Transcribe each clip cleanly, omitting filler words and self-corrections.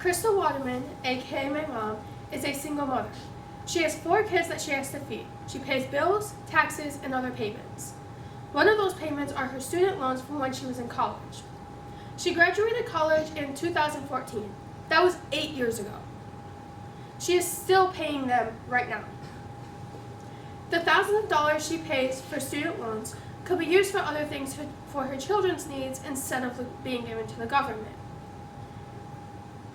Crystal Waterman, aka my mom, is a single mother. She has 4 kids that she has to feed. She pays bills, taxes, and other payments. One of those payments are her student loans from when she was in college. She graduated college in 2014. That was 8 years ago. She is still paying them right now. The thousands of dollars she pays for student loans could be used for other things for her children's needs instead of being given to the government.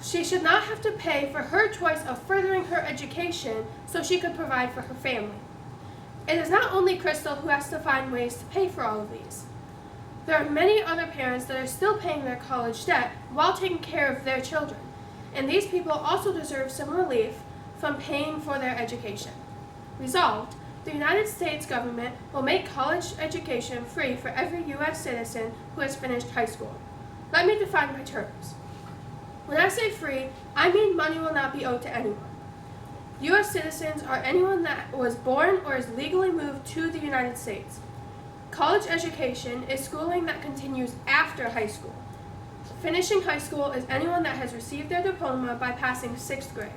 She should not have to pay for her choice of furthering her education so she could provide for her family. It is not only Crystal who has to find ways to pay for all of these. There are many other parents that are still paying their college debt while taking care of their children, and these people also deserve some relief from paying for their education. Resolved, the United States government will make college education free for every U.S. citizen who has finished high school. Let me define my terms. When I say free, I mean money will not be owed to anyone. U.S. citizens are anyone that was born or is legally moved to the United States. College education is schooling that continues after high school. Finishing high school is anyone that has received their diploma by passing 6th grade.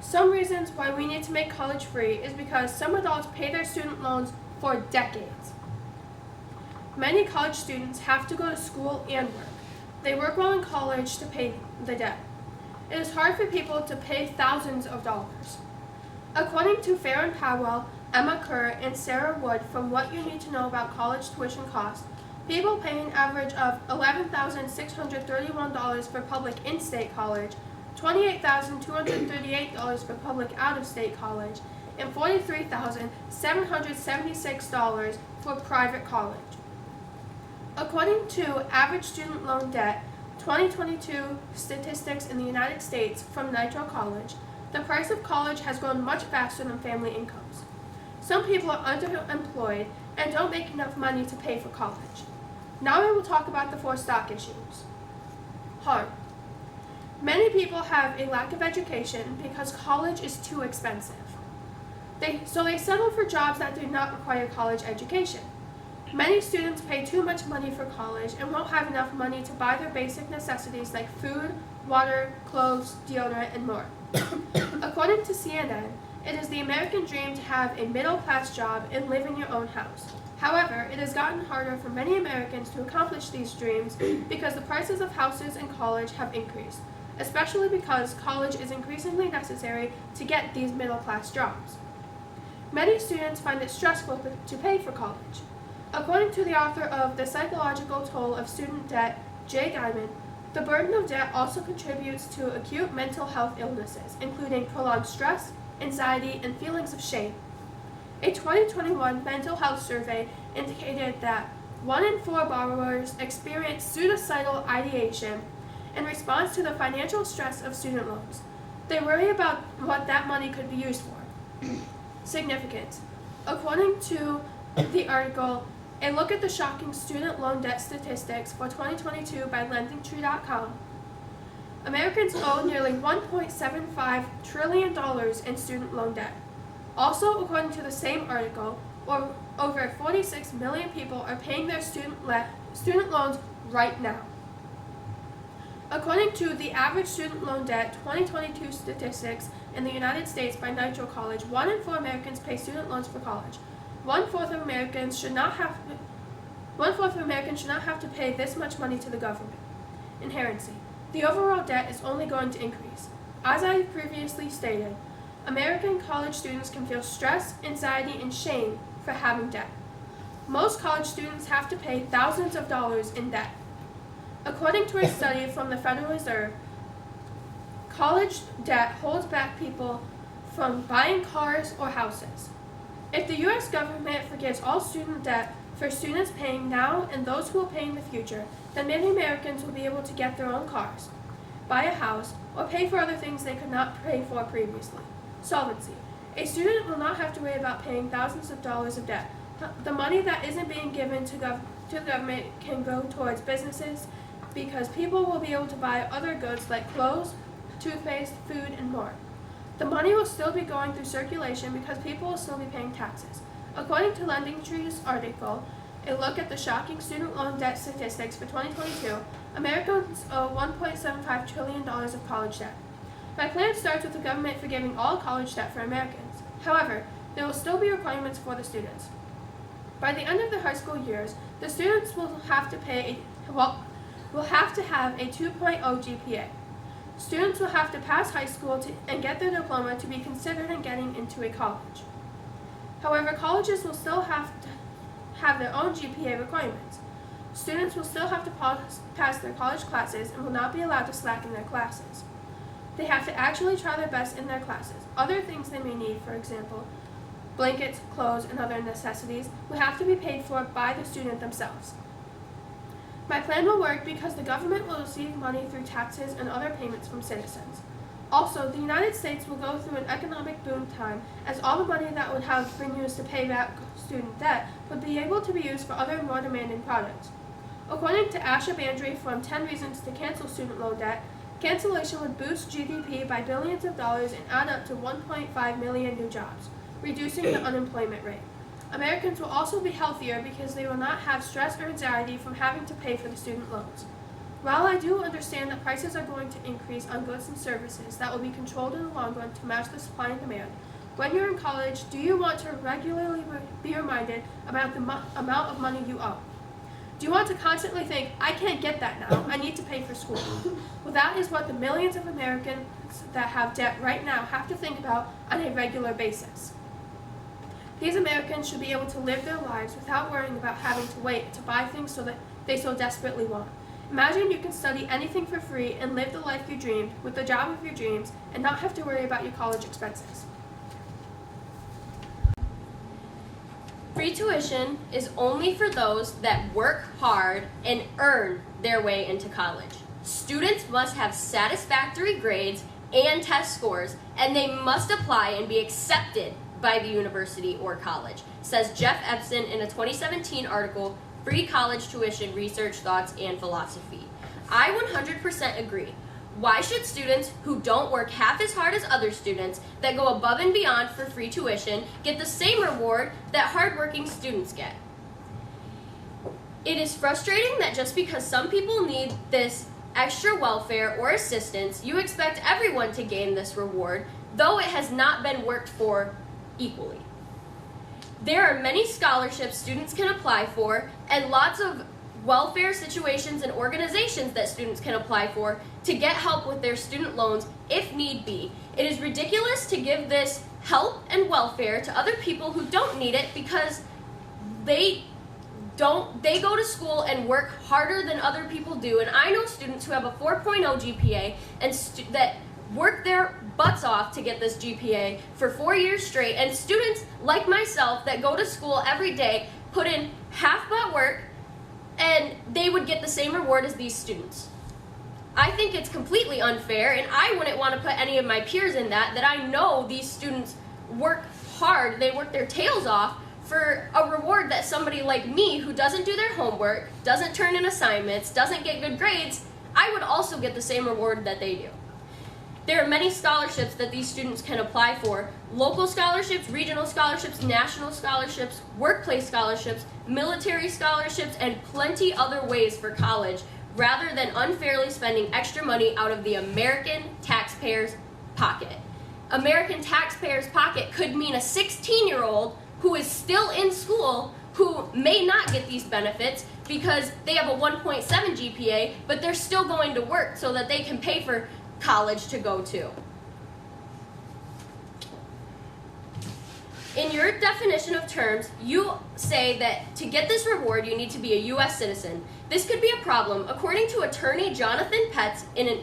Some reasons why we need to make college free is because some adults pay their student loans for decades. Many college students have to go to school and work. They work while in college to pay the debt. It is hard for people to pay thousands of dollars. According to Farron Powell, Emma Kerr, and Sarah Wood from What You Need to Know About College Tuition Costs, people pay an average of $11,631 for public in-state college, $28,238 for public out-of-state college, and $43,776 for private college. According to Average Student Loan Debt 2022 statistics in the United States from Nitro College, the price of college has grown much faster than family incomes. Some people are underemployed and don't make enough money to pay for college. Now I will talk about the 4 stock issues. Hard. Many people have a lack of education because college is too expensive. So they settle for jobs that do not require college education. Many students pay too much money for college and won't have enough money to buy their basic necessities like food, water, clothes, deodorant, and more. According to CNN, it is the American dream to have a middle-class job and live in your own house. However, it has gotten harder for many Americans to accomplish these dreams because the prices of houses in college have increased, especially because college is increasingly necessary to get these middle-class jobs. Many students find it stressful to pay for college. According to the author of The Psychological Toll of Student Debt, Jay Diamond, the burden of debt also contributes to acute mental health illnesses, including prolonged stress, anxiety, and feelings of shame. A 2021 mental health survey indicated that 1 in 4 borrowers experience suicidal ideation in response to the financial stress of student loans. They worry about what that money could be used for. Significance. According to the article, A Look at the Shocking Student Loan Debt Statistics for 2022 by LendingTree.com, Americans owe nearly $1.75 trillion in student loan debt. Also, according to the same article, over 46 million people are paying their student loans right now. According to the Average Student Loan Debt 2022 statistics in the United States by Nitro College, 1 in 4 Americans pay student loans for college. One-fourth of Americans should not have to pay this much money to the government. Inherency. The overall debt is only going to increase. As I previously stated, American college students can feel stress, anxiety, and shame for having debt. Most college students have to pay thousands of dollars in debt. According to a study from the Federal Reserve, college debt holds back people from buying cars or houses. If the U.S. government forgives all student debt for students paying now and those who will pay in the future, then many Americans will be able to get their own cars, buy a house, or pay for other things they could not pay for previously. Solvency. A student will not have to worry about paying thousands of dollars of debt. The money that isn't being given to the government can go towards businesses because people will be able to buy other goods like clothes, toothpaste, food, and more. The money will still be going through circulation because people will still be paying taxes. According to LendingTree's article, A Look at the Shocking Student Loan Debt Statistics for 2022, Americans owe $1.75 trillion of college debt. My plan starts with the government forgiving all college debt for Americans. However, there will still be requirements for the students. By the end of their high school years, the students will have to have a 2.0 GPA. Students will have to pass high school and get their diploma to be considered in getting into a college. However, colleges will still have to have their own GPA requirements. Students will still have to pass their college classes and will not be allowed to slack in their classes. They have to actually try their best in their classes. Other things they may need, for example, blankets, clothes, and other necessities, will have to be paid for by the student themselves. My plan will work because the government will receive money through taxes and other payments from citizens. Also, the United States will go through an economic boom time, as all the money that would have been used to pay back student debt would be able to be used for other more demanding products. According to Asha Bandry from 10 Reasons to Cancel Student Loan Debt, cancellation would boost GDP by billions of dollars and add up to 1.5 million new jobs, reducing the unemployment rate. Americans will also be healthier because they will not have stress or anxiety from having to pay for the student loans. While I do understand that prices are going to increase on goods and services that will be controlled in the long run to match the supply and demand, when you're in college, do you want to regularly be reminded about the amount of money you owe? Do you want to constantly think, I can't get that now, I need to pay for school? Well, that is what the millions of Americans that have debt right now have to think about on a regular basis. These Americans should be able to live their lives without worrying about having to wait to buy things that they so desperately want. Imagine you can study anything for free and live the life you dreamed with the job of your dreams and not have to worry about your college expenses. Free tuition is only for those that work hard and earn their way into college. Students must have satisfactory grades and test scores, and they must apply and be accepted by the university or college, says Jeff Epson in a 2017 article, Free College Tuition Research, Thoughts, and Philosophy. I 100% agree. Why should students who don't work half as hard as other students that go above and beyond for free tuition get the same reward that hardworking students get? It is frustrating that just because some people need this extra welfare or assistance, you expect everyone to gain this reward, though it has not been worked for equally. There are many scholarships students can apply for and lots of welfare situations and organizations that students can apply for to get help with their student loans if need be. It is ridiculous to give this help and welfare to other people who don't need it because they go to school and work harder than other people do. And I know students who have a 4.0 GPA and that work their butts off to get this GPA for 4 years straight, and students like myself that go to school every day put in half-butt work and they would get the same reward as these students. I think it's completely unfair, and I wouldn't want to put any of my peers in that I know these students work hard, they work their tails off for a reward that somebody like me who doesn't do their homework, doesn't turn in assignments, doesn't get good grades, I would also get the same reward that they do. There are many scholarships that these students can apply for: local scholarships, regional scholarships, national scholarships, workplace scholarships, military scholarships, and plenty other ways for college, rather than unfairly spending extra money out of the American taxpayer's pocket. American taxpayer's pocket could mean a 16-year-old who is still in school who may not get these benefits because they have a 1.7 GPA, but they're still going to work so that they can pay for college to go to. In your definition of terms, you say that to get this reward, you need to be a U.S. citizen. This could be a problem. According to attorney Jonathan Petz in an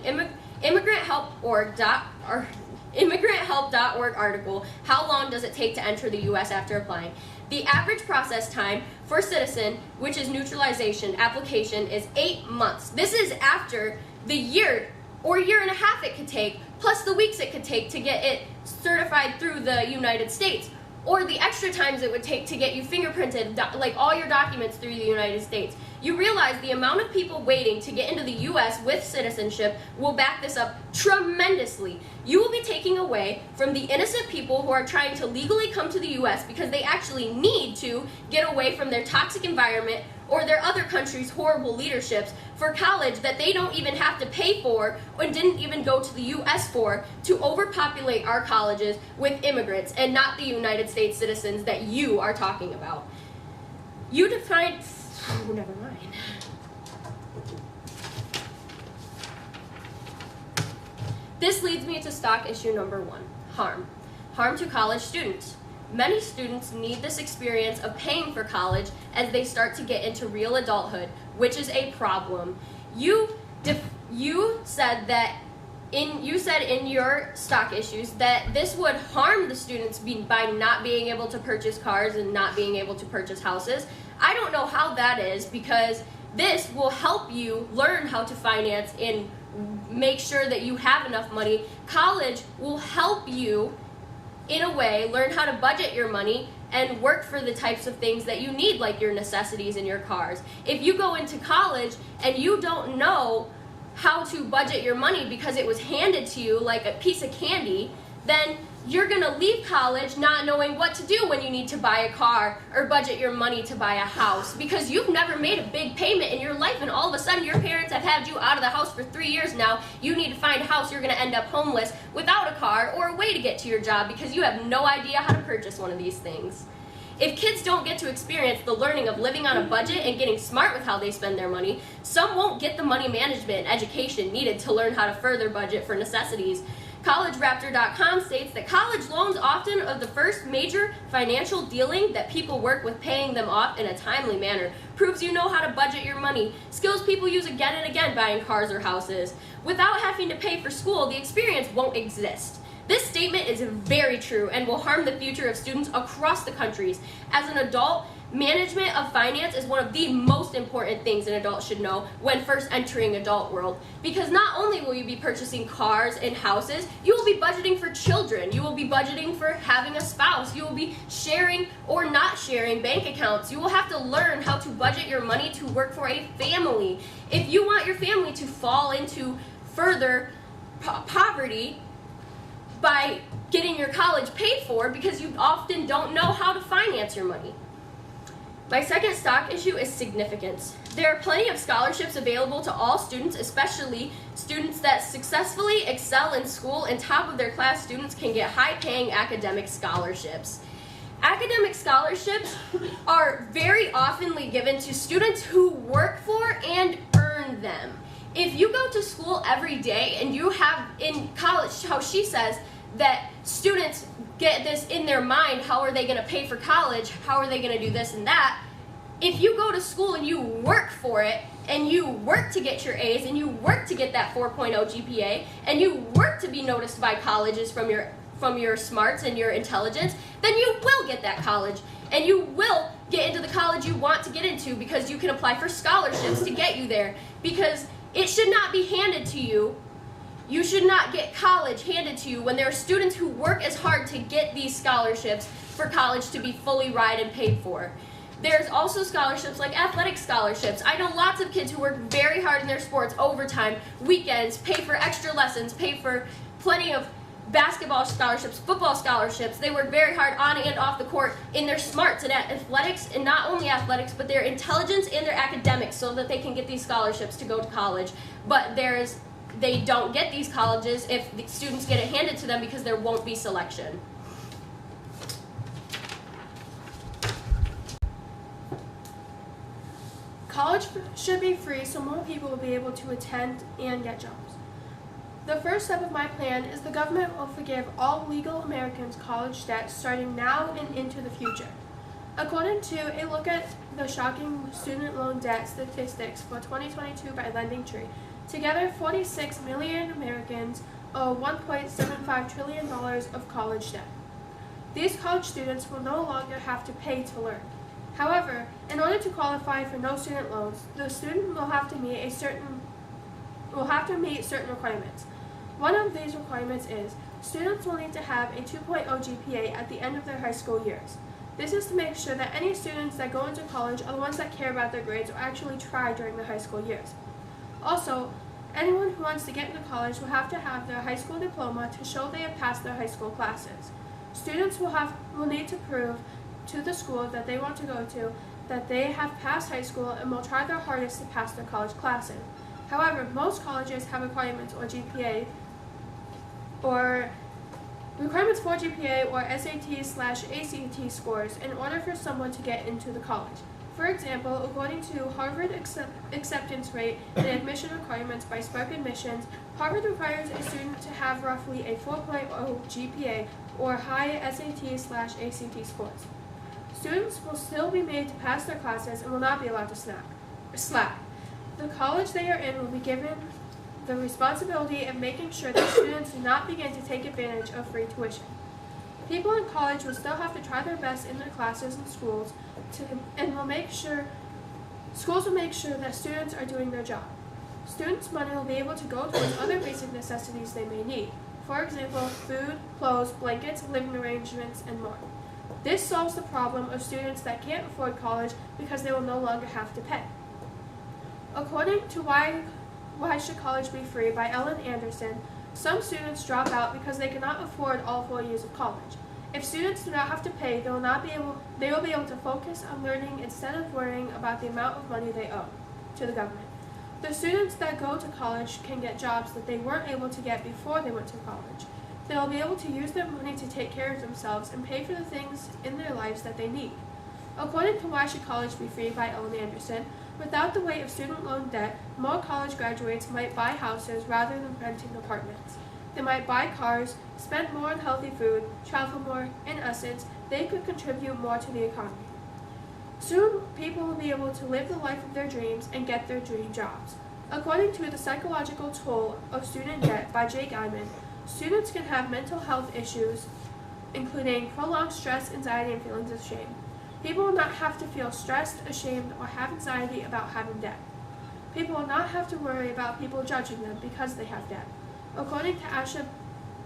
immigranthelp.org article, How Long Does It Take to Enter the U.S. After Applying? The average process time for citizen, which is naturalization application, is 8 months. This is after the year or year and a half it could take, plus the weeks it could take to get it certified through the United States, or the extra times it would take to get you fingerprinted, like all your documents through the United States. You realize the amount of people waiting to get into the U.S. with citizenship will back this up tremendously. You will be taking away from the innocent people who are trying to legally come to the U.S. because they actually need to get away from their toxic environment or their other country's horrible leaderships for college that they don't even have to pay for and didn't even go to the U.S. for, to overpopulate our colleges with immigrants and not the United States citizens that you are talking about. You define... Oh, never mind. This leads me to stock issue number 1, harm. Harm to college students. Many students need this experience of paying for college as they start to get into real adulthood, which is a problem. You said in your stock issues that this would harm the students by not being able to purchase cars and not being able to purchase houses. I don't know how that is, because this will help you learn how to finance and make sure that you have enough money. College will help you, in a way, learn how to budget your money and work for the types of things that you need, like your necessities and your cars. If you go into college and you don't know how to budget your money because it was handed to you like a piece of candy, then you're going to leave college not knowing what to do when you need to buy a car or budget your money to buy a house, because you've never made a big payment in your life, and all of a sudden your parents have had you out of the house for 3 years now. You need to find a house. You're going to end up homeless without a car or a way to get to your job because you have no idea how to purchase one of these things. If kids don't get to experience the learning of living on a budget and getting smart with how they spend their money, some won't get the money management and education needed to learn how to further budget for necessities. CollegeRaptor.com states that college loans often are the first major financial dealing that people work with paying them off in a timely manner. Proves you know how to budget your money. Skills people use again and again buying cars or houses. Without having to pay for school, the experience won't exist. This statement is very true and will harm the future of students across the countries. As an adult, management of finance is one of the most important things an adult should know when first entering adult world. Because not only will you be purchasing cars and houses, you will be budgeting for children. You will be budgeting for having a spouse. You will be sharing or not sharing bank accounts. You will have to learn how to budget your money to work for a family. If you want your family to fall into further poverty by getting your college paid for, because you often don't know how to finance your money. My second stock issue is significance. There are plenty of scholarships available to all students, especially students that successfully excel in school, and top of their class students can get high-paying academic scholarships. Academic scholarships are very oftenly given to students who work for and earn them. If you go to school every day and you have in college, how she says that students get this in their mind, how are they going to pay for college, how are they going to do this and that. If you go to school and you work for it, and you work to get your A's, and you work to get that 4.0 GPA, and you work to be noticed by colleges from your smarts and your intelligence, then you will get that college, and you will get into the college you want to get into, because you can apply for scholarships to get you there. Because it should not be handed to you. You should not get college handed to you when there are students who work as hard to get these scholarships for college to be fully ride and paid for. There's also scholarships like athletic scholarships. I know lots of kids who work very hard in their sports, overtime, weekends, pay for extra lessons, pay for plenty of basketball scholarships, football scholarships. They work very hard on and off the court in their smarts and athletics, and not only athletics, but their intelligence and their academics, so that they can get these scholarships to go to college. But they don't get these colleges if the students get it handed to them, because there won't be selection. College should be free so more people will be able to attend and get jobs. The first step of my plan is the government will forgive all legal Americans' college debt starting now and into the future. According to a look at the shocking student loan debt statistics for 2022 by LendingTree, together 46 million Americans owe $1.75 trillion of college debt. These college students will no longer have to pay to learn. However, in order to qualify for no student loans, the student will have to meet certain requirements. One of these requirements is students will need to have a 2.0 GPA at the end of their high school years. This is to make sure that any students that go into college are the ones that care about their grades or actually try during their high school years. Also, anyone who wants to get into college will have to have their high school diploma to show they have passed their high school classes. Students will need to prove to the school that they want to go to that they have passed high school and will try their hardest to pass their college classes. However, most colleges have requirements for GPA or SAT/ACT scores in order for someone to get into the college. For example, according to Harvard acceptance rate and admission requirements by Spark Admissions, Harvard requires a student to have roughly a 4.0 GPA or high SAT/ACT scores. Students will still be made to pass their classes and will not be allowed to slack. The college they are in will be given the responsibility of making sure that students do not begin to take advantage of free tuition. People in college will still have to try their best in their classes and schools schools will make sure that students are doing their job. Students' money will be able to go towards other basic necessities they may need. For example, food, clothes, blankets, living arrangements, and more. This solves the problem of students that can't afford college because they will no longer have to pay. According to Why Should College Be Free by Ellen Anderson, some students drop out because they cannot afford all 4 years of college. If students do not have to pay, they will be able to focus on learning instead of worrying about the amount of money they owe to the government. The students that go to college can get jobs that they weren't able to get before they went to college. They will be able to use their money to take care of themselves and pay for the things in their lives that they need. According to Why Should College Be Free by Ellen Anderson, without the weight of student loan debt, more college graduates might buy houses rather than renting apartments. They might buy cars, spend more on healthy food, travel more. In essence, they could contribute more to the economy. Soon, people will be able to live the life of their dreams and get their dream jobs. According to The Psychological Toll of Student Debt by Jake Iman, students can have mental health issues, including prolonged stress, anxiety, and feelings of shame. People will not have to feel stressed, ashamed, or have anxiety about having debt. People will not have to worry about people judging them because they have debt. According to Asha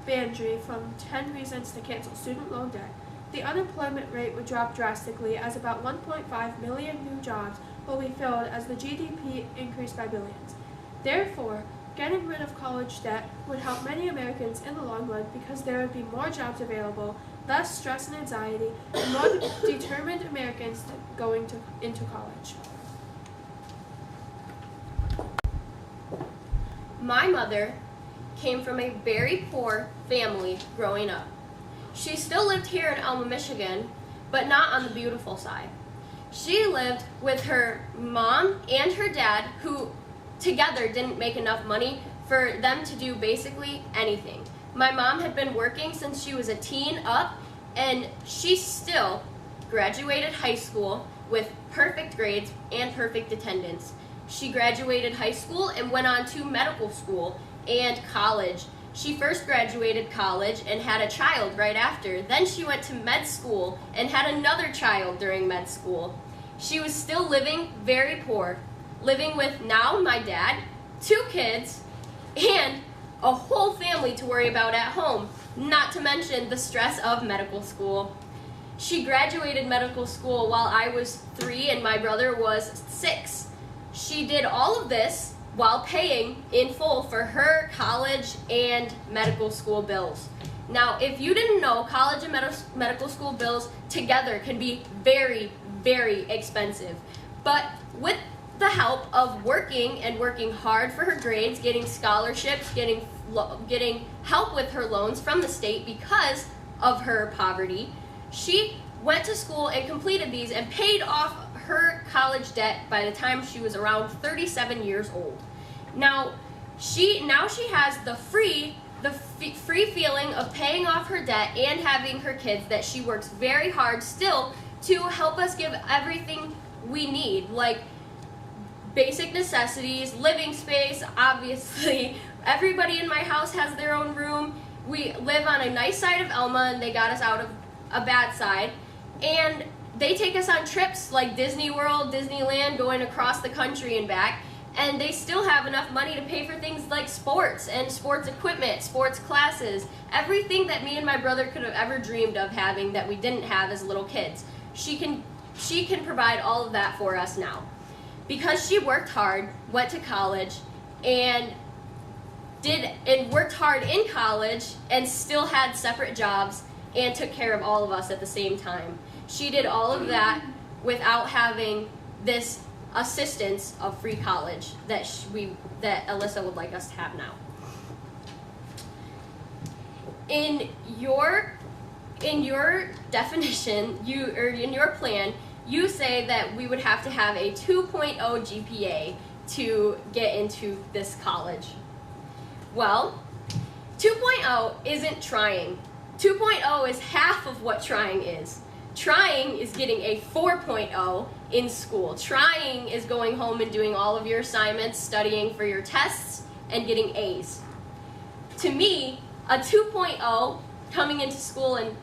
Bandry from 10 Reasons to Cancel Student Loan Debt, the unemployment rate would drop drastically as about 1.5 million new jobs will be filled as the GDP increased by billions. Therefore, getting rid of college debt would help many Americans in the long run because there would be more jobs available, less stress and anxiety, and more determined Americans into college. My mother came from a very poor family growing up. She still lived here in Elma, Michigan, but not on the beautiful side. She lived with her mom and her dad, who together didn't make enough money for them to do basically anything. My mom had been working since she was a teen up, and she still graduated high school with perfect grades and perfect attendance. She graduated high school and went on to medical school and college. She first graduated college and had a child right after. Then she went to med school and had another child during med school. She was still living very poor, living with now my dad, 2 kids, and a whole family to worry about at home, not to mention the stress of medical school. She graduated medical school while I was 3 and my brother was 6. She did all of this while paying in full for her college and medical school bills. Now, if you didn't know, college and medical school bills together can be very, very expensive. But with the help of working hard for her grades, getting scholarships, getting help with her loans from the state because of her poverty, she went to school and completed these and paid off her college debt by the time she was around 37 years old. Now she has the free feeling of paying off her debt and having her kids that she works very hard still to help us give everything we need, like basic necessities, living space. Obviously, everybody in my house has their own room. We live on a nice side of Elma, and they got us out of a bad side. And they take us on trips like Disney World, Disneyland, going across the country and back. And they still have enough money to pay for things like sports and sports equipment, sports classes, everything that me and my brother could have ever dreamed of having that we didn't have as little kids. She can provide all of that for us now. Because she worked hard, went to college, and worked hard in college and still had separate jobs and took care of all of us at the same time. She did all of that without having this assistance of free college that Alyssa would like us to have now. In your definition, in your plan, you say that we would have to have a 2.0 GPA to get into this college. Well, 2.0 isn't trying. 2.0 is half of what trying is. Trying is getting a 4.0 in school. Trying is going home and doing all of your assignments, studying for your tests, and getting A's. To me, a 2.0 coming into school and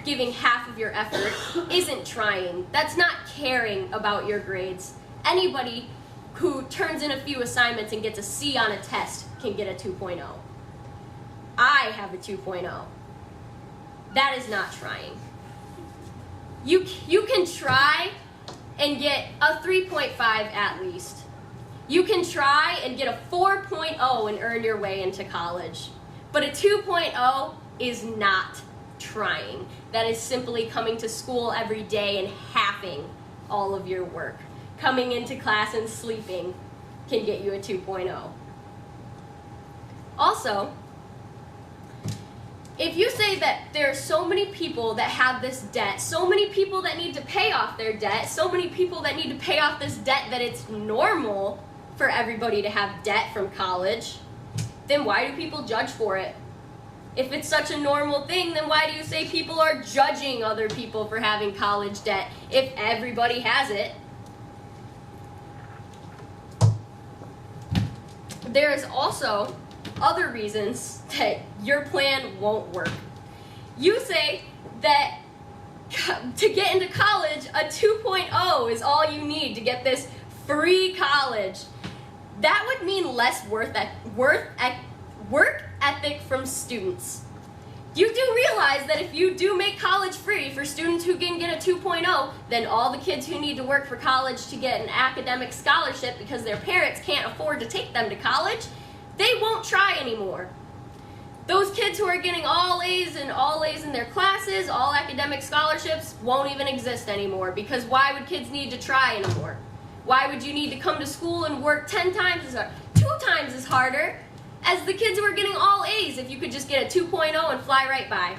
giving half of your effort isn't trying. That's not caring about your grades. Anybody who turns in a few assignments and gets a C on a test can get a 2.0. I have a 2.0. That is not trying. You can try and get a 3.5 at least. You can try and get a 4.0 and earn your way into college. But a 2.0 is not trying. That is simply coming to school every day and halving all of your work. Coming into class and sleeping can get you a 2.0. Also, if you say that there are so many people that have this debt, so many people that need to pay off their debt, so many people that need to pay off this debt that it's normal for everybody to have debt from college, then why do people judge for it? If it's such a normal thing, then why do you say people are judging other people for having college debt if everybody has it? There is also other reasons that your plan won't work. You say that to get into college, a 2.0 is all you need to get this free college. That would mean less work ethic from students. You do realize that if you do make college free for students who can get a 2.0, then all the kids who need to work for college to get an academic scholarship because their parents can't afford to take them to college, they won't try anymore. Those kids who are getting all A's in their classes, all academic scholarships, won't even exist anymore, because why would kids need to try anymore? Why would you need to come to school and work 10 times as hard, 2 times as harder as the kids who are getting all A's if you could just get a 2.0 and fly right by?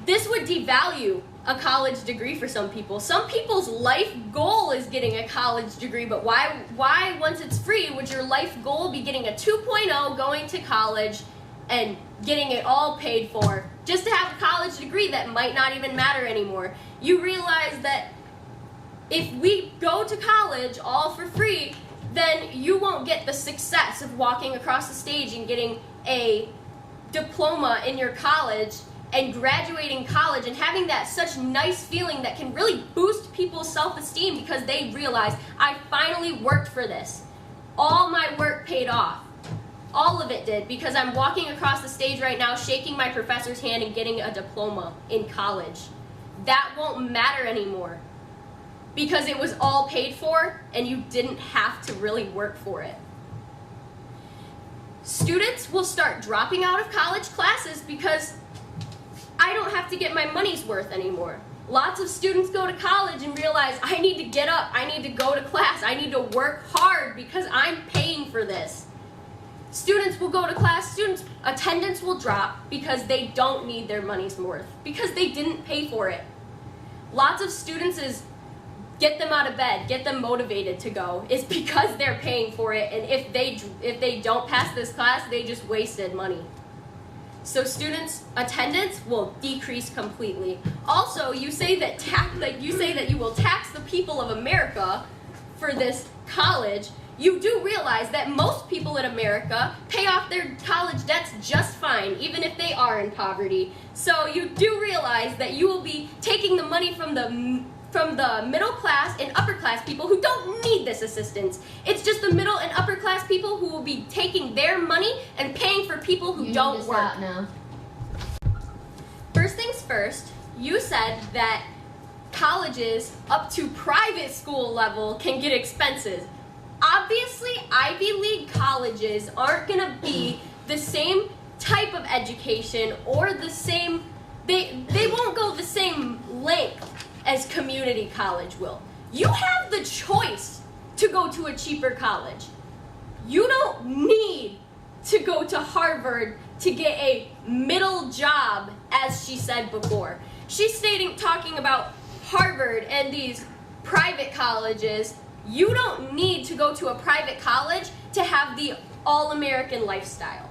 This would devalue a college degree for some people. Some people's life goal is getting a college degree, but why once it's free would your life goal be getting a 2.0, going to college, and getting it all paid for just to have a college degree that might not even matter anymore? You realize that if we go to college all for free, then you won't get the success of walking across the stage and getting a diploma in your college and graduating college and having that such nice feeling that can really boost people's self-esteem because they realize, I finally worked for this. All my work paid off. All of it did, because I'm walking across the stage right now, shaking my professor's hand and getting a diploma in college. That won't matter anymore, because it was all paid for and you didn't have to really work for it. Students will start dropping out of college classes because I don't have to get my money's worth anymore. Lots of students go to college and realize, I need to get up, I need to go to class, I need to work hard because I'm paying for this. Students will go to class, attendance will drop because they don't need their money's worth, because they didn't pay for it. Lots of students get them out of bed, get them motivated to go, is because they're paying for it, and if they don't pass this class, they just wasted money. So students' attendance will decrease completely. Also, you say that you will tax the people of America for this college. You do realize that most people in America pay off their college debts just fine, even if they are in poverty. So you do realize that you will be taking the money from the middle class and upper class people who don't need this assistance. It's just the middle and upper class people who will be taking their money and paying for people who don't work. Stop now. First things first, you said that colleges up to private school level can get expensive. Obviously, Ivy League colleges aren't going to be the same type of education or the same, they won't go the same length as community college will. You have the choice to go to a cheaper college. You don't need to go to Harvard to get a middle job, as she said before. She's talking about Harvard and these private colleges. You don't need to go to a private college to have the all-American lifestyle.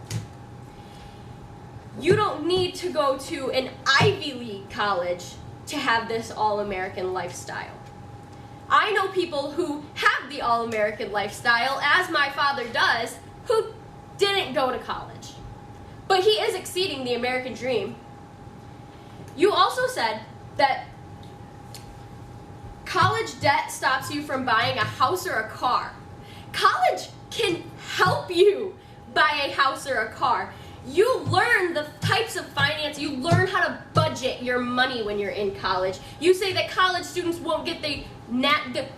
You don't need to go to an Ivy League college to have this all-American lifestyle. I know people who have the all-American lifestyle, as my father does, who didn't go to college. But he is exceeding the American dream. You also said that college debt stops you from buying a house or a car. College can help you buy a house or a car. You learn the types of finance, you learn how to budget your money when you're in college. You say that college students won't get the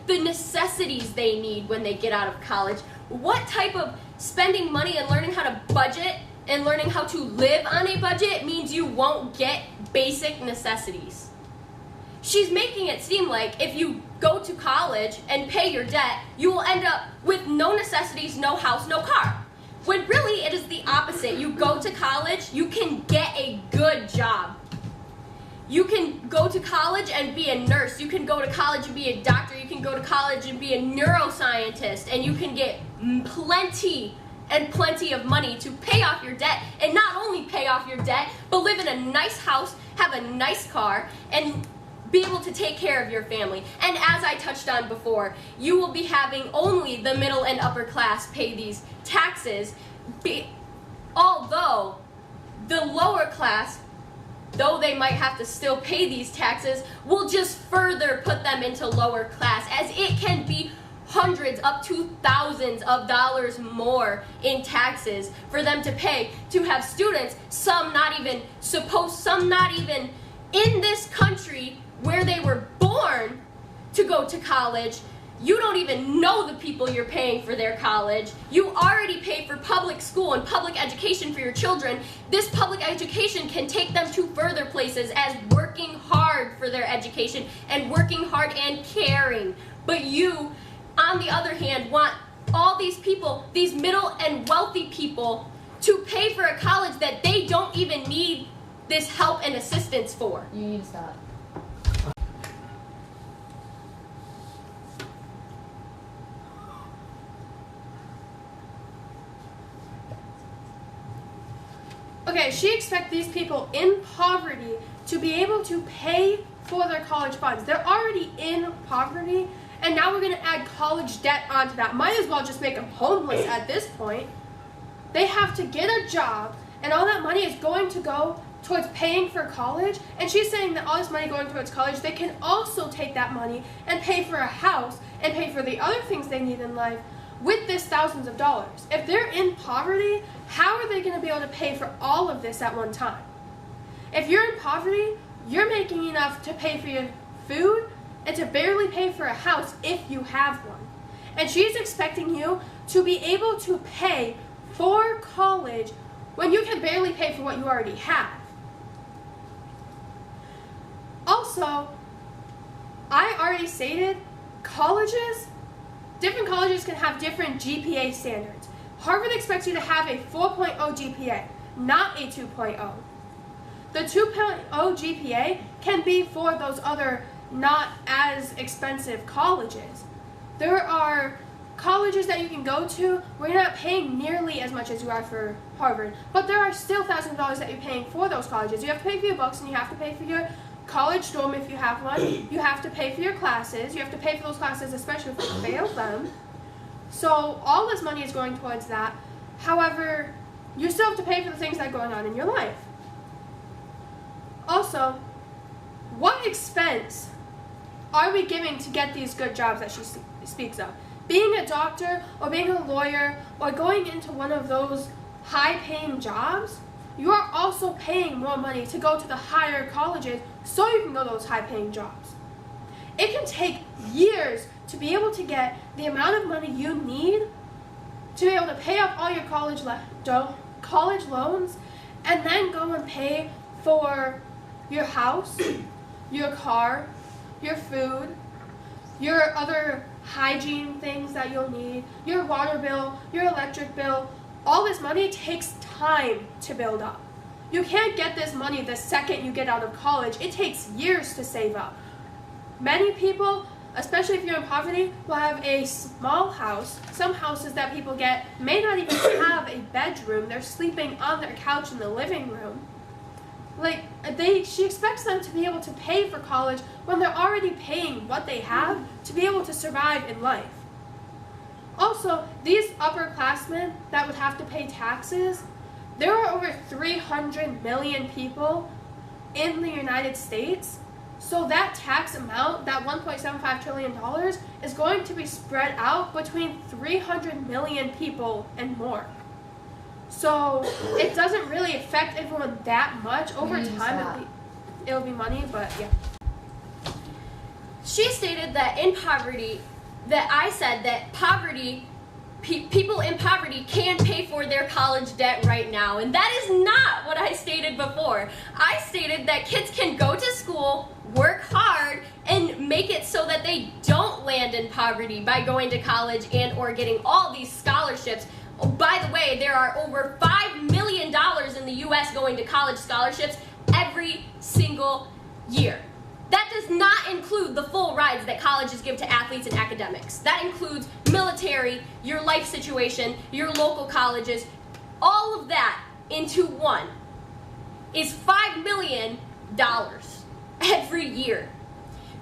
necessities they need when they get out of college. What type of spending money and learning how to budget and learning how to live on a budget means you won't get basic necessities? She's making it seem like if you go to college and pay your debt, you will end up with no necessities, no house, no car. When really it is the opposite. You go to college, you can get a good job. You can go to college and be a nurse. You can go to college and be a doctor. You can go to college and be a neuroscientist. And you can get plenty and plenty of money to pay off your debt. And not only pay off your debt, but live in a nice house, have a nice car, and be able to take care of your family. And as I touched on before, you will be having only the middle and upper class pay these taxes, although the lower class, though they might have to still pay these taxes, will just further put them into lower class, as it can be hundreds up to thousands of dollars more in taxes for them to pay to have students, some not even in this country where they were born, to go to college. You don't even know the people you're paying for their college. You already pay for public school and public education for your children. This public education can take them to further places as working hard for their education and working hard and caring. But you, on the other hand, want all these people, these middle and wealthy people, to pay for a college that they don't even need this help and assistance for. You need to stop. Okay, she expects these people in poverty to be able to pay for their college funds. They're already in poverty, and now we're going to add college debt onto that. Might as well just make them homeless at this point. They have to get a job, and all that money is going to go towards paying for college. And she's saying that all this money going towards college, they can also take that money and pay for a house and pay for the other things they need in life with this thousands of dollars. If they're in poverty, how are they going to be able to pay for all of this at one time? If you're in poverty, you're making enough to pay for your food and to barely pay for a house if you have one. And she's expecting you to be able to pay for college when you can barely pay for what you already have. Also, I already stated different colleges can have different GPA standards. Harvard expects you to have a 4.0 GPA, not a 2.0. The 2.0 GPA can be for those other not as expensive colleges. There are colleges that you can go to where you're not paying nearly as much as you are for Harvard, but there are still thousands of dollars that you're paying for those colleges. You have to pay for your books, and you have to pay for your college dorm if you have one. You have to pay for your classes. You have to pay for those classes, especially if you fail them. So all this money is going towards that. However, you still have to pay for the things that are going on in your life. Also, what expense are we giving to get these good jobs that she speaks of? Being a doctor or being a lawyer or going into one of those high-paying jobs, you are also paying more money to go to the higher colleges so you can go to those high-paying jobs. It can take years to be able to get the amount of money you need to be able to pay off all your college loans and then go and pay for your house, your car, your food, your other hygiene things that you'll need, your water bill, your electric bill. All this money takes time to build up. You can't get this money the second you get out of college. It takes years to save up. Many people, especially if you're in poverty, will have a small house. Some houses that people get may not even have a bedroom. They're sleeping on their couch in the living room. She expects them to be able to pay for college when they're already paying what they have to be able to survive in life. Also, these upperclassmen that would have to pay taxes, there are over 300 million people in the United States. So that tax amount, that $1.75 trillion, is going to be spread out between 300 million people and more. So it doesn't really affect everyone that much. Over time, it'll be money, but yeah. She stated that in poverty, that I said that poverty, people in poverty can pay for their college debt right now. And that is not what I stated before. I stated that kids can go to school, work hard, and make it so that they don't land in poverty by going to college and or getting all these scholarships. Oh, by the way, there are over $5 million in the U.S. going to college scholarships every single year. That does not include the full rides that colleges give to athletes and academics. That includes military, your life situation, your local colleges. All of that into one is $5 million every year.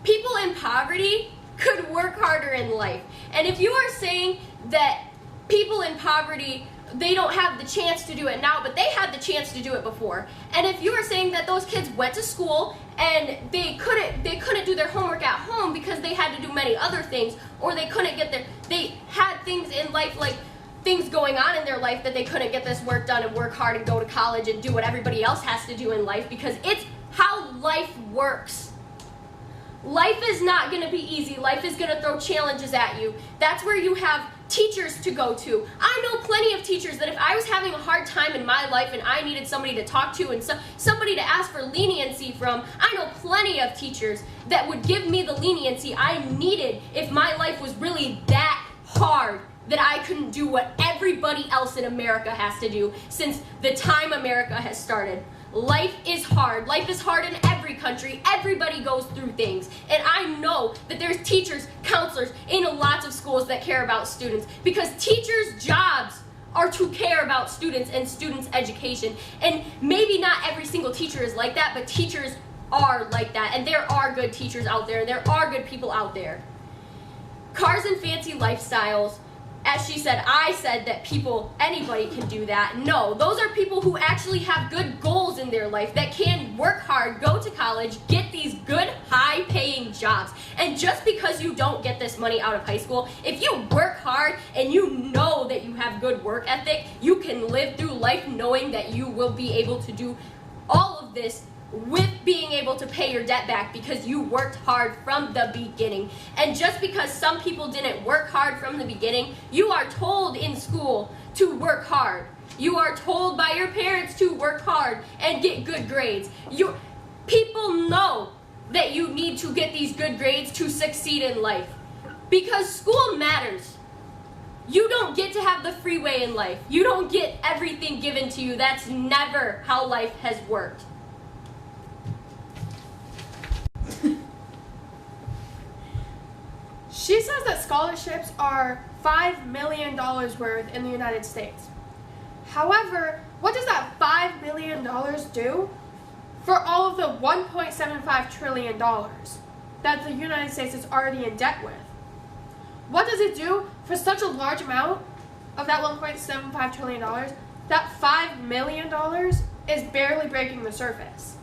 People in poverty could work harder in life. And if you are saying that people in poverty, they don't have the chance to do it now, but they had the chance to do it before. And if you are saying that those kids went to school and they couldn't do their homework at home because they had to do many other things, or they had things in life, like things going on in their life, that they couldn't get this work done and work hard and go to college and do what everybody else has to do in life, because it's how life works. Life is not going to be easy. Life is going to throw challenges at you. That's where you have teachers to go to. I know plenty of teachers that if I was having a hard time in my life and I needed somebody to talk to and somebody to ask for leniency from, I know plenty of teachers that would give me the leniency I needed if my life was really that hard that I couldn't do what everybody else in America has to do since the time America has started. Life is hard. Life is hard in every country. Everybody goes through things. And I know that there's teachers, counselors in lots of schools that care about students, because teachers' jobs are to care about students and students' education. And maybe not every single teacher is like that, but teachers are like that. And there are good teachers out there, and there are good people out there. Cars and fancy lifestyles. As she said, I said that anybody can do that. No, those are people who actually have good goals in their life, that can work hard, go to college, get these good, high-paying jobs. And just because you don't get this money out of high school, if you work hard and you know that you have good work ethic, you can live through life knowing that you will be able to do all of this with being able to pay your debt back because you worked hard from the beginning. And just because some people didn't work hard from the beginning, you are told in school to work hard. You are told by your parents to work hard and get good grades. People know that you need to get these good grades to succeed in life, because school matters. You don't get to have the free way in life. You don't get everything given to you. That's never how life has worked. She says that scholarships are $5 million worth in the United States. However, what does that $5 million do for all of the $1.75 trillion that the United States is already in debt with? What does it do for such a large amount of that $1.75 trillion? That $5 million is barely breaking the surface.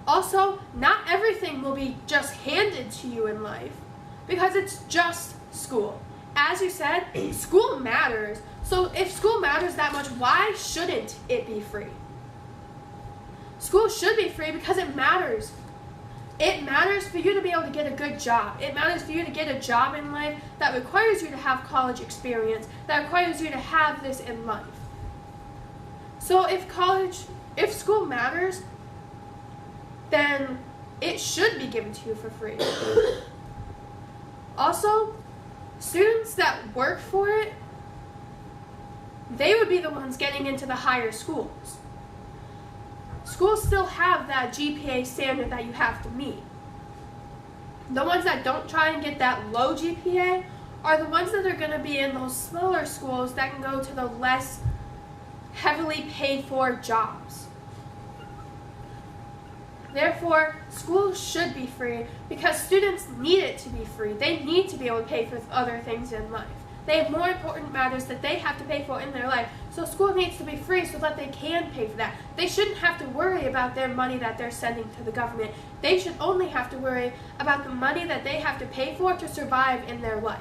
Also, not everything will be just handed to you in life, because it's just school. As you said, school matters. So if school matters that much, why shouldn't it be free? School should be free because it matters. It matters for you to be able to get a good job. It matters for you to get a job in life that requires you to have college experience, that requires you to have this in life. So if school matters, then it should be given to you for free. Also, students that work for it, they would be the ones getting into the higher schools. Schools still have that GPA standard that you have to meet. The ones that don't try and get that low GPA are the ones that are going to be in those smaller schools that can go to the less heavily paid for jobs. Therefore, schools should be free because students need it to be free. They need to be able to pay for other things in life. They have more important matters that they have to pay for in their life. So school needs to be free so that they can pay for that. They shouldn't have to worry about their money that they're sending to the government. They should only have to worry about the money that they have to pay for to survive in their life.